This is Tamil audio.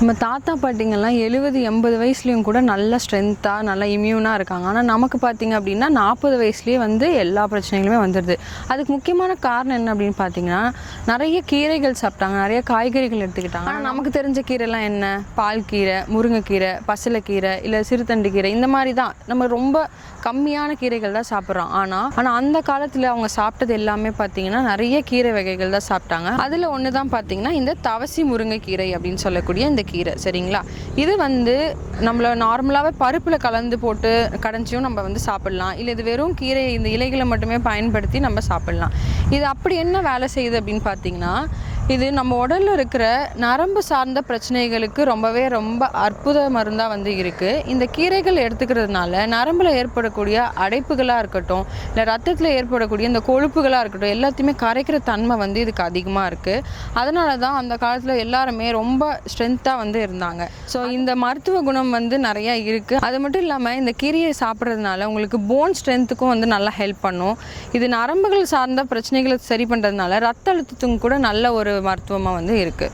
நம்ம தாத்தா பாட்டிங்கெல்லாம் 70-80 வயசுலேயும் கூட நல்ல ஸ்ட்ரென்த்தாக நல்ல இம்யூனாக இருக்காங்க. ஆனால் நமக்கு பார்த்திங்க அப்படின்னா 40 வயசுலேயே வந்து எல்லா பிரச்சனைகளுமே வந்துடுது. அதுக்கு முக்கியமான காரணம் என்ன அப்படின்னு பார்த்தீங்கன்னா, நிறைய கீரைகள் சாப்பிட்டாங்க, நிறைய காய்கறிகள் எடுத்துக்கிட்டாங்க. ஆனால் நமக்கு தெரிஞ்ச கீரைலாம் என்ன? பால் கீரை, முருங்கைக்கீரை, பசலைக்கீரை, இல்லை சிறுத்தண்டு கீரை, இந்த மாதிரி தான் நம்ம ரொம்ப கம்மியான கீரைகள் தான் சாப்பிட்றோம். ஆனால் அந்த காலத்தில் அவங்க சாப்பிட்டது எல்லாமே பார்த்திங்கன்னா நிறைய கீரை வகைகள் தான் சாப்பிட்டாங்க. அதில் ஒன்று தான் பார்த்திங்கன்னா இந்த தவசி முருங்கைக்கீரை அப்படின்னு சொல்லக்கூடிய இந்த கீரை. சரிங்களா? இது வந்து நம்மள நார்மலாகவே பருப்பில் கலந்து போட்டு கடைஞ்சியும் நம்ம வந்து சாப்பிட்லாம். இல்லை இது வெறும் கீரை இந்த இலைகளை மட்டுமே பயன்படுத்தி நம்ம சாப்பிட்லாம். இது அப்படி என்ன வேலை செய்யுது அப்படின்னு பார்த்தீங்கன்னா, இது நம்ம உடலில் இருக்கிற நரம்பு சார்ந்த பிரச்சனைகளுக்கு ரொம்ப அற்புத மருந்தாக வந்து இருக்குது. இந்த கீரைகள் எடுத்துக்கிறதுனால நரம்பில் ஏற்படக்கூடிய அடைப்புகளாக இருக்கட்டும், இல்லை ரத்தத்தில் ஏற்படக்கூடிய இந்த கொழுப்புகளாக இருக்கட்டும், எல்லாத்தையுமே கரைக்கிற தன்மை வந்து இதுக்கு அதிகமாக இருக்குது. அதனால தான் அந்த காலத்தில் எல்லாருமே ரொம்ப ஸ்ட்ரென்த்தாக வந்து இருந்தாங்க. ஸோ இந்த மருத்துவ குணம் வந்து நிறையா இருக்குது. அது மட்டும் இல்லாமல் இந்த கீரையை சாப்பிட்றதுனால உங்களுக்கு போன் ஸ்ட்ரென்த்துக்கும் வந்து நல்லா ஹெல்ப் பண்ணும். இது நரம்புகள் சார்ந்த பிரச்சனைகளை சரி பண்ணுறதுனால ரத்த அழுத்தத்துக்கும் கூட நல்ல ஒரு மருத்துவமாக வந்து இருக்குது.